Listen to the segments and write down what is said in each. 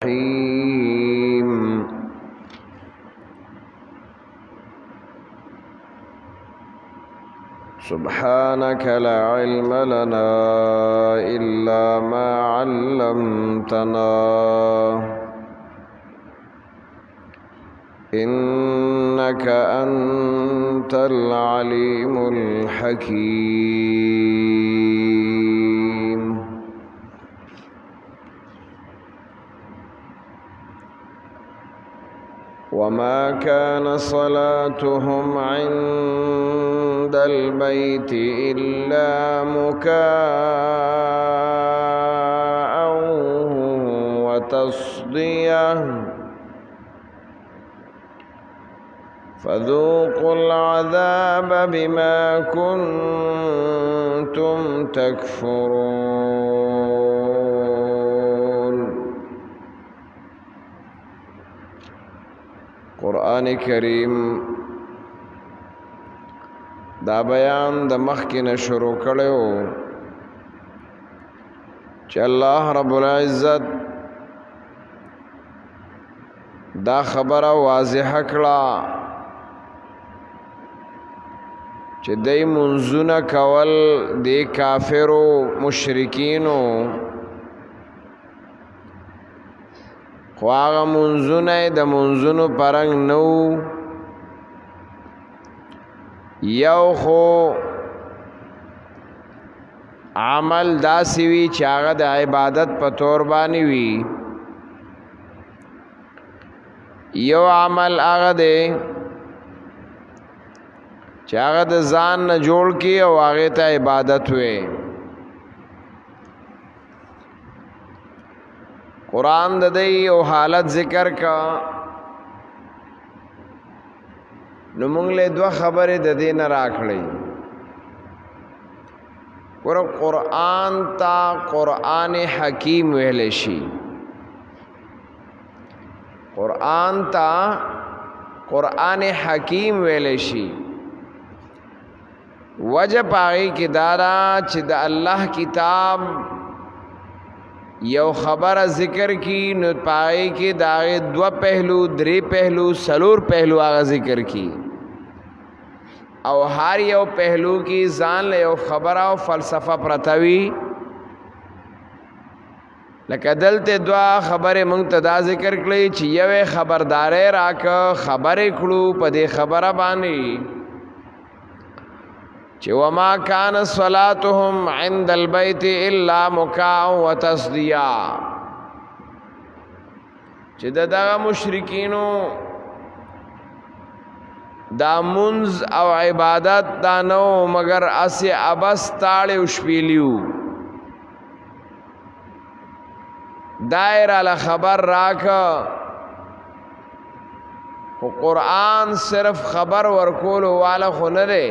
الرحيم سبحانك لا علم لنا إلا ما علمتنا إنك أنت العليم الحكيم وما كان صلاتهم عند البيت إلا مكاء وتصدية فذوقوا العذاب بما كنتم تكفرون. قرآن کریم دا بیان د مخکې شروع کړو چې الله رب العزت دا خبره واضح کړه چې دای منځونه کول د کافرو مشرکینو خو هغه منځونه د منځونو پرنګ نو یو خو عمل داسې وي چې هغه د عبادت په تور باندې وي، یو عمل هغه دی چې هغه د ځان نه جوړ کی او هغه ته عبادت وي. قرآن د دې او حالت ذکر کا نو موږ له دوه خبرې د دې نه راکړې. قرآن تا قرآن حکیم ویل شي، قرآن تا قرآن حکیم ویل شي. وجه پاغي کې دارا چې د الله کتاب یو خبر ذکر کی نو پائی کی داغے دو پہلو دری پہلو سلور پہلو آغا ذکر کی او ہر یو پہلو کی ځان له یو خبر او فلسفه پرتوی. لکه دلته دوا خبره مونږ ته دا ذکر کړی چې یو خبردارې راک خبرې کړو په دې خبره باندې چې وما کان صلاتهم عند البيت الا مکاء وتصدیہ، چې دغه مشرکینو دا منز او عبادت دا نو مگر اسی ابس تاړې او شپیلیو. دایره له خبر راک خو قرآن صرف خبر ورکولو والا خو نه دی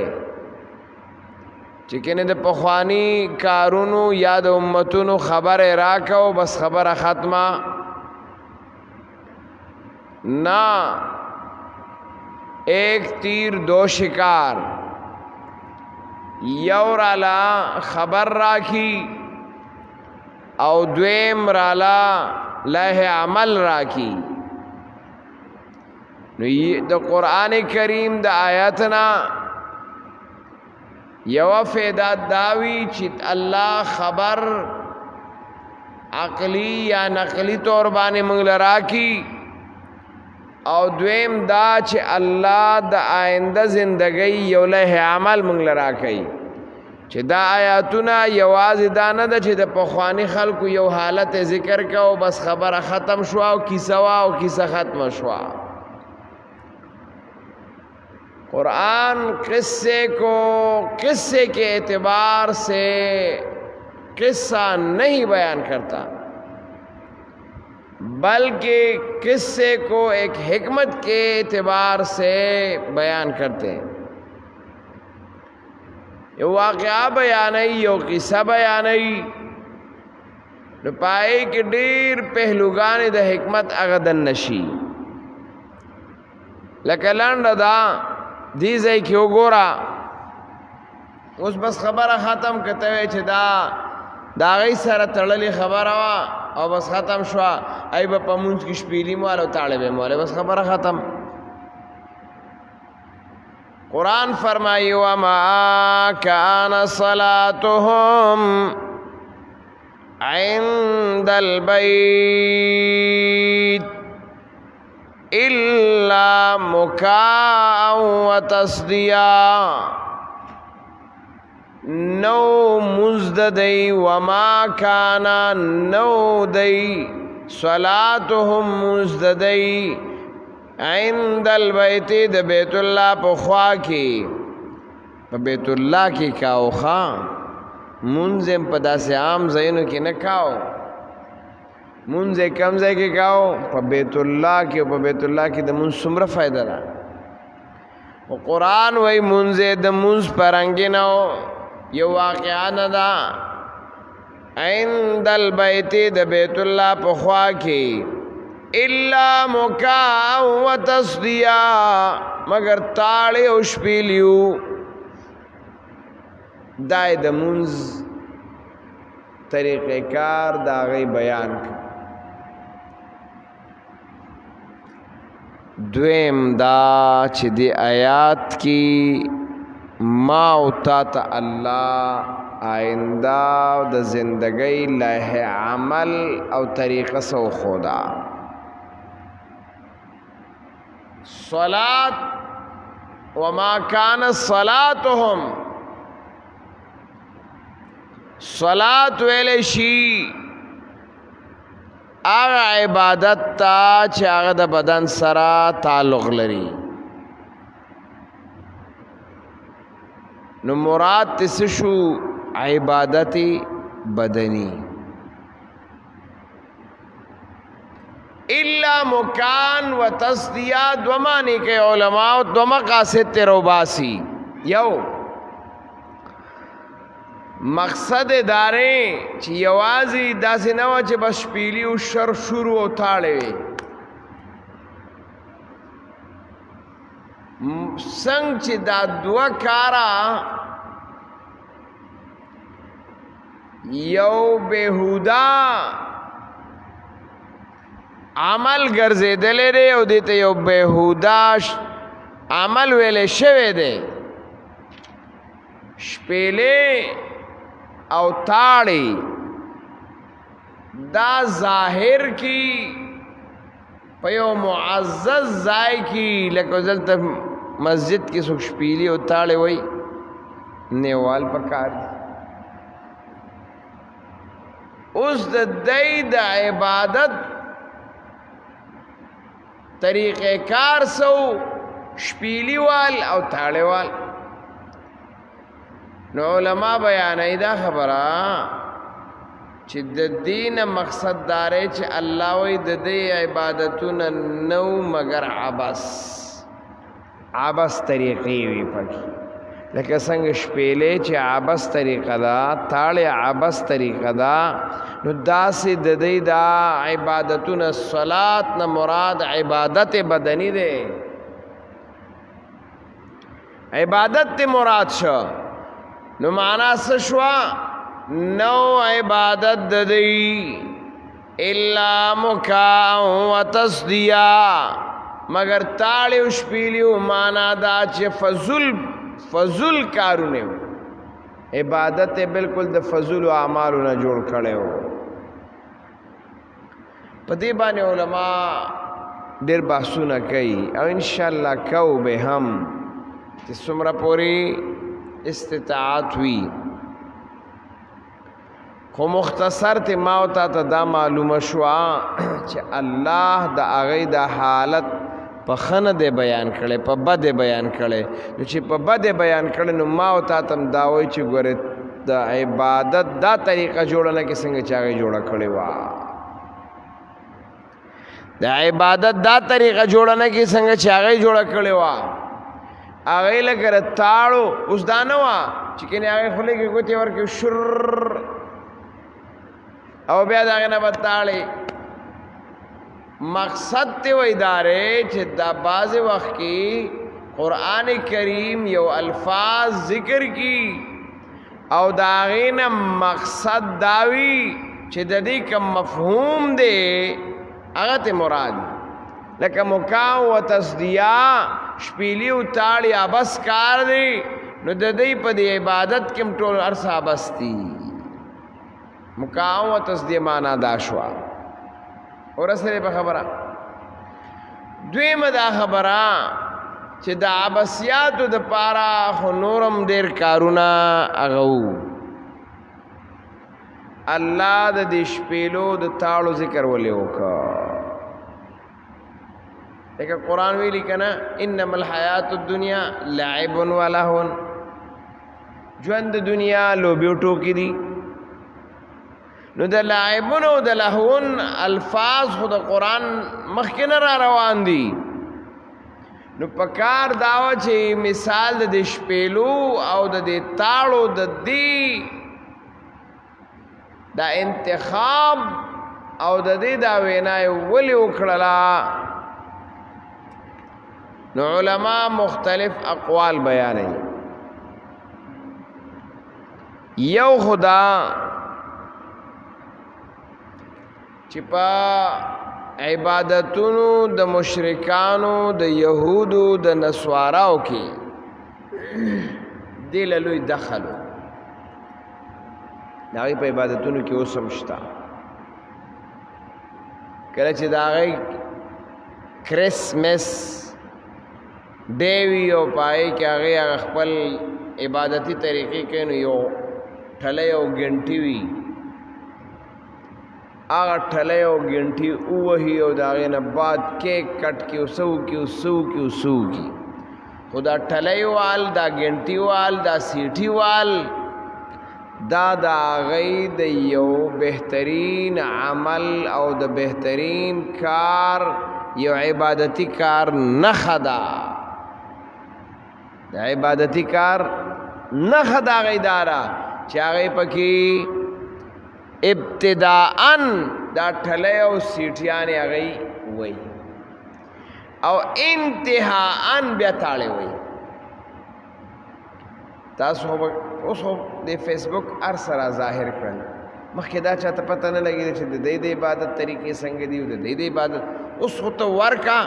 چې کنه د پخوانی کارونو یا د امتونو خبر راکاو بس خبره ختمه نا. ایک تیر دو شکار، یو رالا خبر راکی او دویم رالا لائح عمل راکی. نو د قرآن کریم د آیاتنا یو فیدا داوی چې الله خبر عقلی یا نقلی طور باندې موږ لراکی او دویم دا چې الله د آینده زندگی یو له عمل موږ لراکی. چې دا آیاتونه یوازې دا نه ده چې د پخوانی خلکو یو حالت ذکر کا او بس خبره ختم شو او کیسه وا او کیسه ختم شو. قرآن قصے کو قصے کے اعتبار سے قصہ نہیں بیان کرتا بلکہ قصے کو ایک حکمت کے اعتبار سے بیان کرتے ہیں. یو واقعہ بیانی یو قصہ بیانی نو پائے کہ ډیر پہلوگان د حکمت اغدن نشی. لکه لنډه دا دی ځای کې وګوره اوس بس خبره ختم کته چې دا دا غي سره تړلې خبره وا او بس ختم شو ای په پمونځ کې شپېلی مال او طالب مال بس خبره ختم قرآن فرمایي وما كان صلاتهم عند البيت إلا مكاء وتصديا نو مزددي وما كان نو دي صلاتهم مزددي عند البيت د بیت الله په خوا کې په بیت الله کې کاو خان منځم په داسې عام ځایونو کې نه کاو منځ کم ځای کې کاو په بیت الله کې په بیت الله کې د منځ څومره فائدہ ده او قرآن وای منځ د منځ پرنګ نه یو واقعا نه ده عند البيت د بیت الله په خوا کې الا مکا و تصدیا مگر تاړې او شپېلیو دای د منځ طریقې کار دا غي بیان کړ دویم دا چې دی آیات کی ما او تا ته الله آئنده د زندګۍ لایحه عمل او طریقه سو خدا صلات وما كان صلاتهم صلات ویل شي هغه عبادت تا چې هغه د بدن سره تعلق لري نو مراد تس شو عبادت بدنی الا مکان و تصدیہ دو معنی کے علماء دو مقاصد تیروباسی یو مقصد دارے چی یوازی داسی نوا چی بس شپیلی و شر شروع و تاڑے سنگ چی دا دو کارا یو بےہودا عمل ګرځېدلې دی او دې ته یو بېهوده عمل ویلې شوی دی شپېلې او تاړې دا ظاهر کی په یو معزز ځای کې لکه دلته مسجد کې څوک شپېلې او تاړې وایي نیوال پکار دي اوس د دی د عبادت طریقہ کار سو شپیلی وال او تاڑے وال نو علماء بیانای دا خبره چې د دین مقصد داره چې الله وی د دې عبادتونه نو مگر عبس طریقې وی پکې لکه څنګه شپېلې چې عبس طریقه ده تاړې عبس طریقه ده نو داسې د دې دا عبادتونه صلات نه مراد عبادت بدنی ده عبادت ته مراد شو نو معنا څه شو نو عبادت د دې الا مکا و تصدیا مگر تاړې او شپېلې معنا دا چې فضل کارونه عبادت بالکل د فضل او اعمالو نه جوړ کړي په دې باندې علما ډېر بحثونه کوي او ان شاء الله کو به هم چې څومره پوری استطاعت وي خو مختصر ته ما او ته دا معلومه شو چې الله د هغه د حالت په خنه دې بیان کړي په بد بیان کړي نو چې په بد بیان کړي نو ما او تا تم دا وای چې ګوره د عبادت دا طریقه جوړنه کې څنګه چاغه جوړه کړي وا د عبادت دا طریقه جوړنه کې څنګه چاغه جوړه کړي وا هغه لګره تاړو اوس دا نه وا چې کنه هغه خلک کې ګوتې ورکې شر او بیا دا نه بتاړي مقصد ته و ادارے چې دا باز وخت کې قرآن کریم یو الفاظ ذکر کی او دا غینا مقصد داوی چې د دې کوم مفهوم دی هغه ته مراد لکه مکا و تصدیه شپیلی او تاړي ابس کار دی نو د دې په دې عبادت کې ټول ارسا بستی مکا و تصدیه معنا دا شو اور سره په خبره دویمه دا خبره چې د عباسیاتو د پاره خو نورم ډیر کارونه اغو الله د دې شپېلو د تاړو ذکر ولې وکړه لکه قرآن ویلي کنه انما الحیات الدنیا لعب و لهو ژوند د دنیا لوبې او ټوکې دي نو د لعبون او د لهون الفاظ خو د قرآن مخکې نه را روان دي نو پکار داوا چې مثال د شپېلو او د دې تاړو د دې دا انتخاب او د دې دا وینای ولې وکړلا نو علما مختلف اقوال بیانوي یو خدا چې په عبادتونو د مشرکانو د یهودو د نسواراو کې دل لوی دخلو داغی په عبادتونو کې اوسم شتا کله چې داغی کرسمس ډیوی او پای کې هغه خپل عبادتي طریقې کې نو یو ټلې او ګنټي وی هغه ټلې او ګنټي اوهي او داغه نه بعد کیک کټ کې وسو کی خدا ټلې وال دا ګنټي وال دا سیټي وال دا غي د یو بهترین عمل او د بهترین کار یو عبادتي کار نه خدا د عبادتي کار نه خدا غیدارا چې هغه پکې ابتداءً دا ټلې او سیټیان هغه وای او انتهاءً بیا تاړې وای تاسو اوس د فیسبوک ار سره ظاهر کړل مخکې دا چاته پته نه لګېده چې د دې د عبادت طریقې څنګه دي او د دې د عبادت اوس خو ته ورکا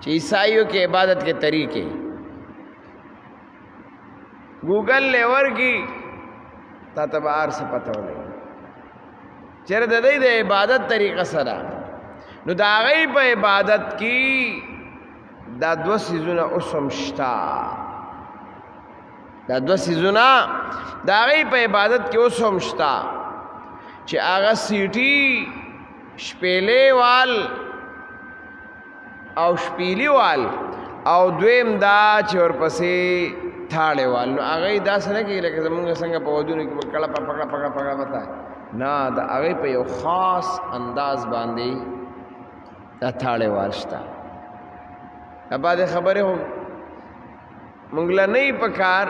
چې عیسایو کې عبادت کے طریقے گوگل لے ورکی تا تب آر سے پتہ ہو لگی چر د دې د عبادت طریقه سره نو دا غي په عبادت کې دا دو سيزونه اوسم شتا دا دو سيزونه دا غي په عبادت کې اوسم شتا چې هغه سیټي شپېلې وال او شپېلې وال او دویم دا چې ورپسې تھاړې وال نو هغه دا سره کې لکه زمونږ څنګه په ودونو کې کړه پکړه وتا نه دا هغه په یو خاص انداز باندې دا تھاړې وال شتا ابا دې خبره هو مونږ لا نه پکار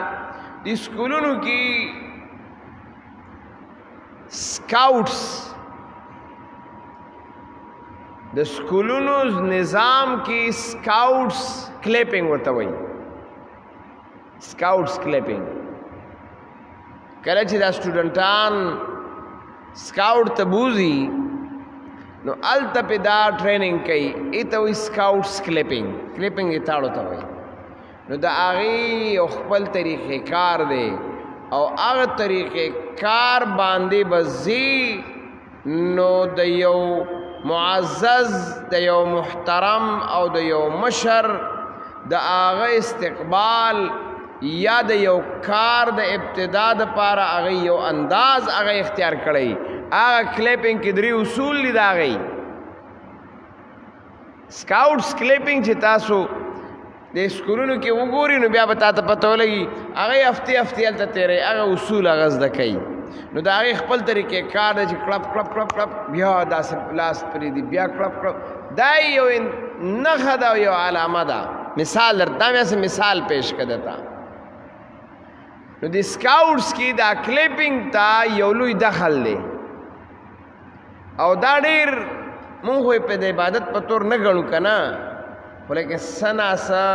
د سکولونو کې سکاوټس د سکولونو نظام کې سکاوټس کلیپینګ ورته وایي سکاوټس کلیپینګ کله چې دا سټوډنټان سکاوټ ته بوزي نو الته په دا ټریننګ کوي ایته وي سکاوټس کلیپینګ یې تاړو ته وایي نو دا هغه خپل طریقې کار دی او هغه طریقې کار باندې بزي نو د یو معزز د یو محترم او د یو مشر د هغه استقبال یا د یو کار د ابتدا د پاره هغه یو انداز هغه اختیار کړی هغه کلیپینګ کې درې اصول دي دا غي سکاوټس کلیپینګ چې تاسو د سکولونو کې وګورئ نو بیا به تاسو پته ولګي هغه هفته الته تیرې هغه اصول هغه زده کوي نو دا هغه خپل طریقې کار دی چې کلپ بیا داسې لاس پرې دی بیا کلپ دا یو نښه ده یو علامه ده مثال درته مې مثال پیش کړه نو د سکاوټس کې دا کلیپینګ ته یو لوی دخل دی او دا ډېر مونږ په د عبادت په تور نه ګڼو که نه خو لکه څه ناڅه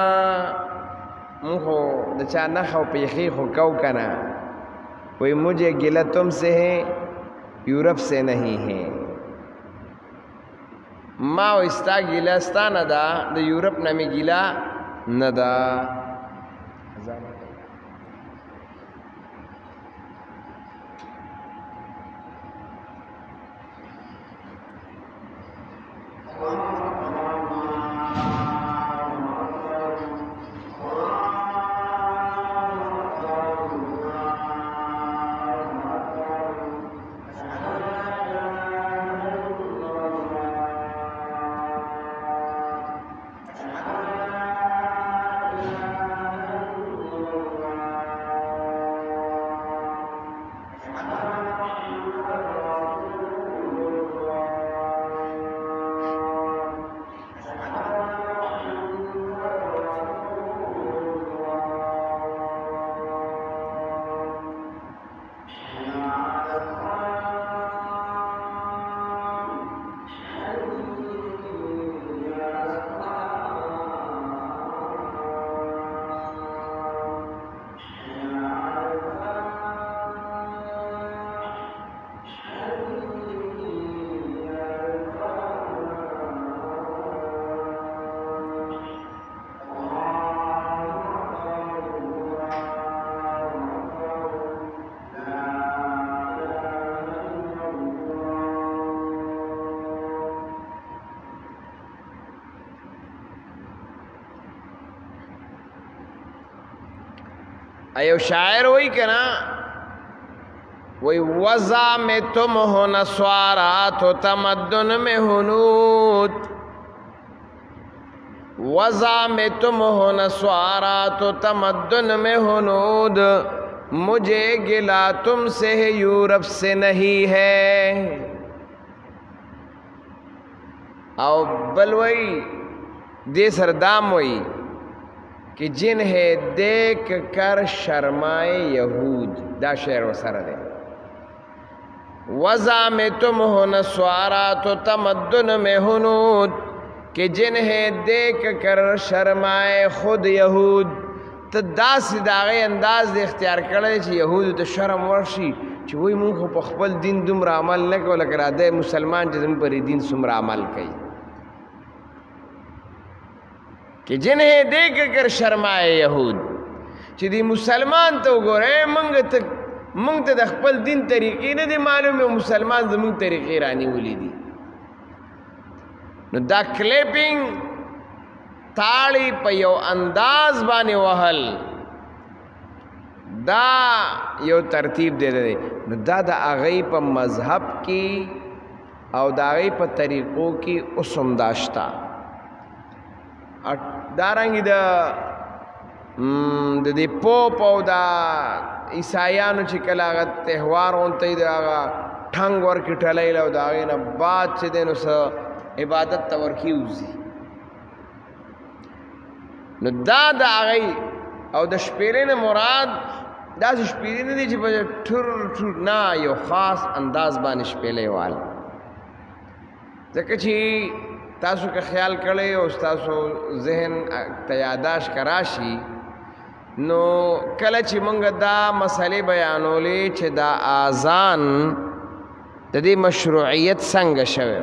مونږ خو د چا نښه او پیښې خو کوو که نه वही मुझे गिला तुमसे है यूरोप से नहीं है ما وستا गिला ستا نه ده د یورپ نه مې गिला نه ده ایو شاعر وہی کنا وہی وضع میں تم ہو نسوارا تو تمدن میں ہنود وضع میں تم ہو نسوارا تو تمدن میں ہنود مجھے گلا تم سے یورپ سے نہیں ہے او بلوئی دے سردام وئی کہ جنہیں دیکھ کر شرمائے یہود دا شعر و سر دے وضع میں تم ہو نسوارا تو تمدن میں ہنود کہ جنہیں دیکھ کر شرمائے خود یہود تو دا سی داغی انداز دے اختیار کرده چی یہود تو شرم ورشی چی وی مون خو پخپل دین دم را عمل نکو لکر آده مسلمان چی دم پر دین سم را عمل کئی کہ جنہیں دیکھ کر شرمائے یہود چی دی مسلمان تو گو رہے منگ تا دخپل دین طریقی نا دی معلوم ہے مسلمان دا منگ طریقی رانی ولی دی نو دا کلیپنگ تاڑی پا یو انداز بانی وحل دا یو ترتیب دے دے نو دا آغای پا مذہب کی او دا آغای پا طریقوں کی اسم داشتا دارنگی دا دی پوپ او دا عیسائیانو چکل آغا تہوار ہونتا دا آغا ٹھنگ ورکی ٹھلائی لو دا آغینا بعد چی دینو سا عبادت تا ورکی اوزی نو دا آغای او دا شپیرین مراد دا سی شپیرین دی چی پا ٹھر نا یو خاص انداز بانی شپیلے والا ذکر چی تاسو که خیال کرے او تاسو ذہن تیاداش کراشی نو کله چې مونږ دا مسئلے بیانولې چې دا آذان د دې مشروعیت څنګه شوی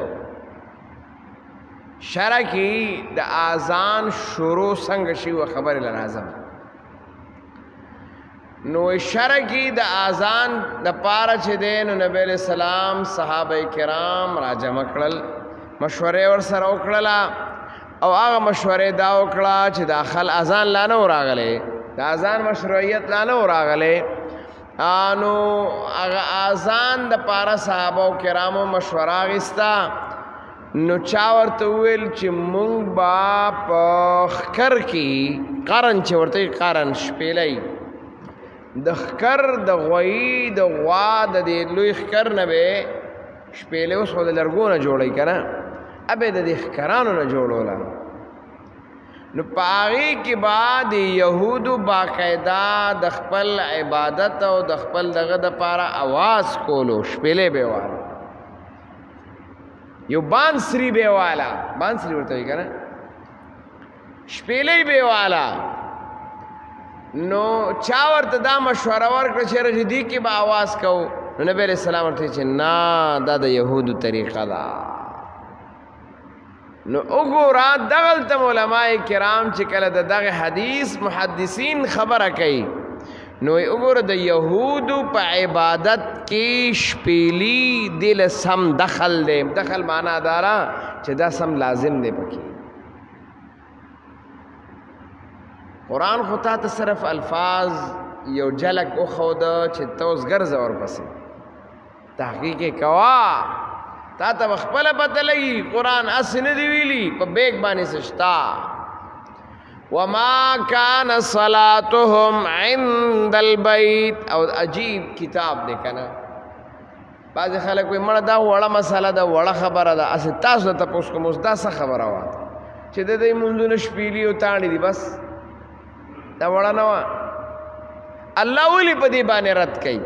شرع کې د آذان شروع څنګه شوی خبر لازم نو شرع کې د آذان د پاره چې دین نبی علیہ السلام صحابه کرام را جمع کړل مشورے ور سره وکړه او هغه مشورے دا وکړه چې داخل اذان لا نه راغله دا اذان مشروعیت لا نه راغله انو هغه اذان د پاره صحابه کرامو مشوره غستا نو چا ورته ویل چې مونږ با په خکر کې قرن چې ورته قرن شپېلای د خکر د غوی د غوا د لوی خکر نه به شپېلې اوس خو د لرګونه جوړی کنه ابے د خکرانو نه جوړولا نو پاغي کې بعد يهودو باقاعده د خپل عبادت او د خپل دغه د پاره आवाज کولو شپېلې به والا یو بانسری به والا بانسری ورته کنه شپېلې به والا نو چا ورته دا مشوره ورکړه چې رجدي کې به आवाज کوو نو نبی علیہ السلام ورته چې نه دا د یهودو طریقه ده نو وګوره دغلته علماء کرام چې کله دغه حدیث محدثین خبره کوي نو وګوره د یهودو په عبادت کې شپېلي دل سم دخل دی دخل معنا دارا چې دا سم لازم دی پکې قرآن خو تا ته صرف الفاظ یو جلک وښوده چې ته اوس ګرځه ورپسې تحقیق یې کوه تا ته به خپله پته لګي قرآن هسې نه دي ویلي په بیک باندې څه شته وما كان صلاتهم عند البيت او عجیب کتاب دی کنه بعضې خلک وایي مړه دا وړه مسله ده وړه خبره ده هسې تاسو ته تپوس کوم اوس دا څه خبره وه چې د دوی مونځونه شپېلي او تاڼې دي بس دا وړه نه وه الله ولې په دې باندې رد کوي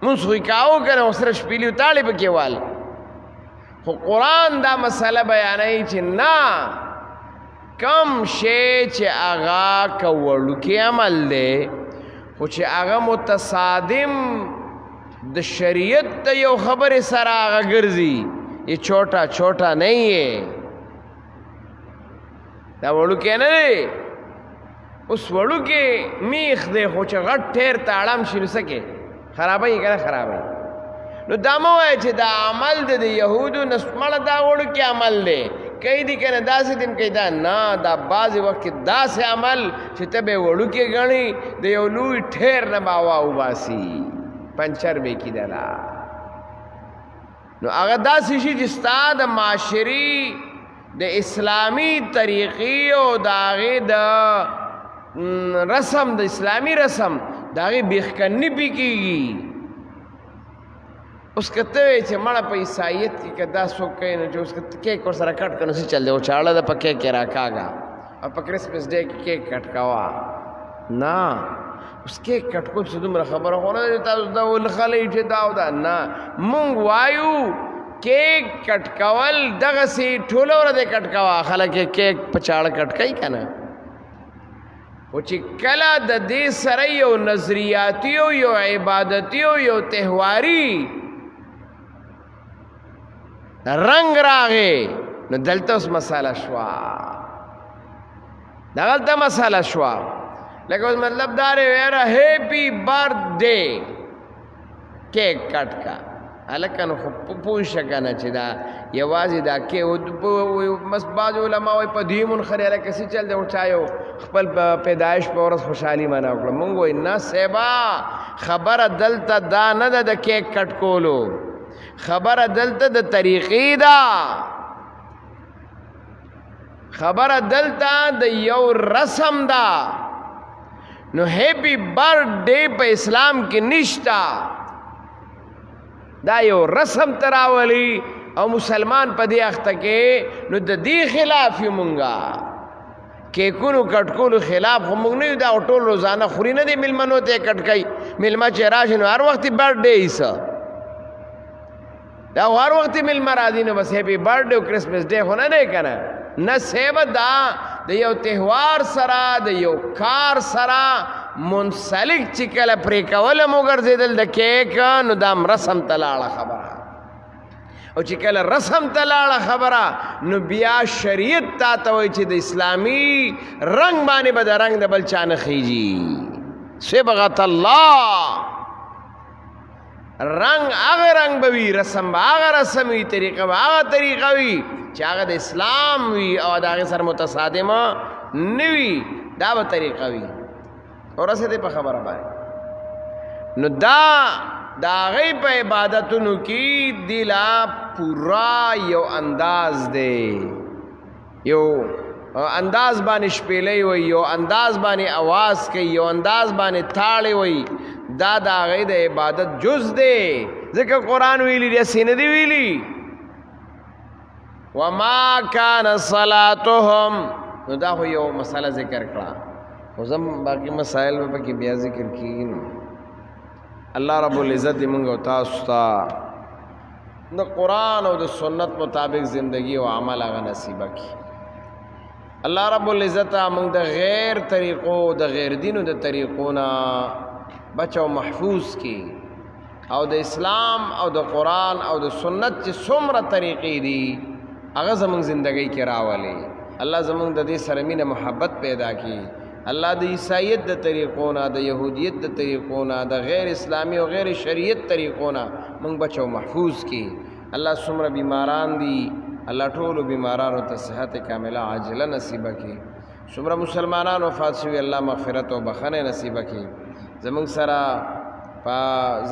مونځ خو یې کاوه که نه اوس سره شپېلي او تاړې پکې وال خو قرآن دا مسله بیانوي چې نه کم شی چې هغه که وړوکی عمل دی خو چې هغه متصادم د شریعت د یو خبرې سره هغه ګرځي یہ چھوٹا چھوٹا نہیں ہے دا وړوکی نه دی اوس وړوکی میخ دی خو چې غټ ټیر ته اړم شي نو څه کې خرابوي که نه خرابوي نو دا مه وایه چې دا عمل دی د یهودو نسمړه دا وړوکی عمل دی کوي دي که نه داسې دي کوي دا نه دا بعضې وخت کې داسې عمل چې ته به یې وړوکی ګڼي د یو لوی ټیر نه به هوا وباسي پنچر به یې کېدله نو هغه داسې شي چې ستا د معاشري د اسلامي طریقې او د هغې د رسم د اسلامي رسم د هغې بیخکني پې کېږي اوس که ته وایې چې مړه په عیسایت کې که دا څوک کوي نو چې اوس کیک ورسره کټ کړه نو څه چل دی او چاړه ده په کیک کې راکاږه او په کرسمس ډے کې کیک کټ کوه نه اوس کیک کټ کول څه دومره خبره خو نه ده چې تاسو دا ولخلی چې دا او دا نه مونږ وایو کیک کټ کول دغسې ټوله ورځ یې کټ کوه خلک یې کیک په چاړه کټ کوي که نه خو چې کله د دې سره یو نظریاتي او یو عبادتي او یو تهواري رنگ راغې نو دلته اوس مسله شوه دغلته مسله شوه لکه اوس مطلب دا دی یاره هیپي برث ډے کیک کټ کا هلکه نو خو پوه شه که نه چې دا یوازې دا بس بعض علما وایي په دې منخري هلکه څه چل دی چا یو خپل پیدایش په ورځ خوشحالي معنا وکړه مونږ وایي نه صیبا خبره دلته دا نه ده د کیک کټ کولو خبره دلته د طریقې ده خبره دلته د یو رسم ده نو هیپی برث ډے په اسلام کې نشته دا یو رسم تراولی او مسلمان په دې اخته کې نو د دې خلاف یو مونږه کیکونو کټکولو خلاف خو مونږ نه یو دا ټول روزانه خوري نه دی میلمنو ته کټ کوي میلمه چې راشي نو هر وخت برث ډے ایسه دا هر وخت میلمه راځي نو بس هیپي برث ډے او کرسمس ډے خو نه دی که نه نه صیبه دا د یو تهوار سره د یو کار سره منسلک چې کله پرې کوله مو ګرځېدل د کیک نو دا رسم ته لاړه خبره او چې کله رسم ته لاړه خبره نو بیا شریعت تا ته وایي چې د اسلامي رنګ باندې به د رنګ د بل چا نه خیږي صبغة الله رنگ هغه رنگ به وي رسم به هغه رسم وي طریقه به هغه طریقه وي چې هغه د اسلام وي او د هغې سره متصادمه نه وي دا به طریقه وي ورسېدې په خبره باندې نو دا د هغې په عبادتونو کې دې لا پورا یو انداز دی یو انداز باندې شپېلۍ وي یو انداز باندې اواز کوي یو انداز باندې تاړې وي دا د هغې د عبادت جز دی ځکه قرآن ویلي دی هسې نه دی ویلي وما كان صلاتهم نو دا خو یو مسله ذکر کړه خو زم باقي مسائل به پکې بیا ذکر کېږي نو الله رب العزت دې موږ او تاسو ته د قرآن او د سنت مطابق زندگی او عمل هغه نصیبه کړي الله رب العزت موږ د غیر طریقو د غیر دینو د طریقو نه بچو محفوظ کی او د اسلام او د قرآن او د سنت چې څومره طریقې دي هغه زموږ زندګۍ کې راولي. الله زموږ د دې سره مینه محبت پیدا کی. الله د عیسایت د طریقو نه د یهودیت د طریقو نه د غیر اسلامی او غیر شریعت طریقو نه موږ بچو محفوظ کی. الله څومره بیماران دي الله ټولو بیمارانو ته صحت کامله عاجله نصیب کړي. څومره مسلمانان وفات شوي الله مغفرت او بخښنه نصیب کړي. زموږ سره په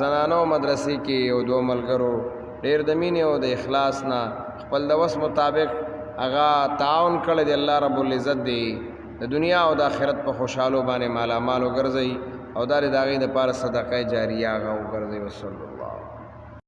زنانو مدرسې کې یو دوه ملګرو ډېر د مینې او د اخلاص نه خپل د وس مطابق هغه تعاون کړی دی. الله رب العزت دی د دنیا او د آخرت په خوشحالو باندې مالا مال وګرځي او دا د هغې دپاره صدقه جاریه هغه وګرځي. وصلو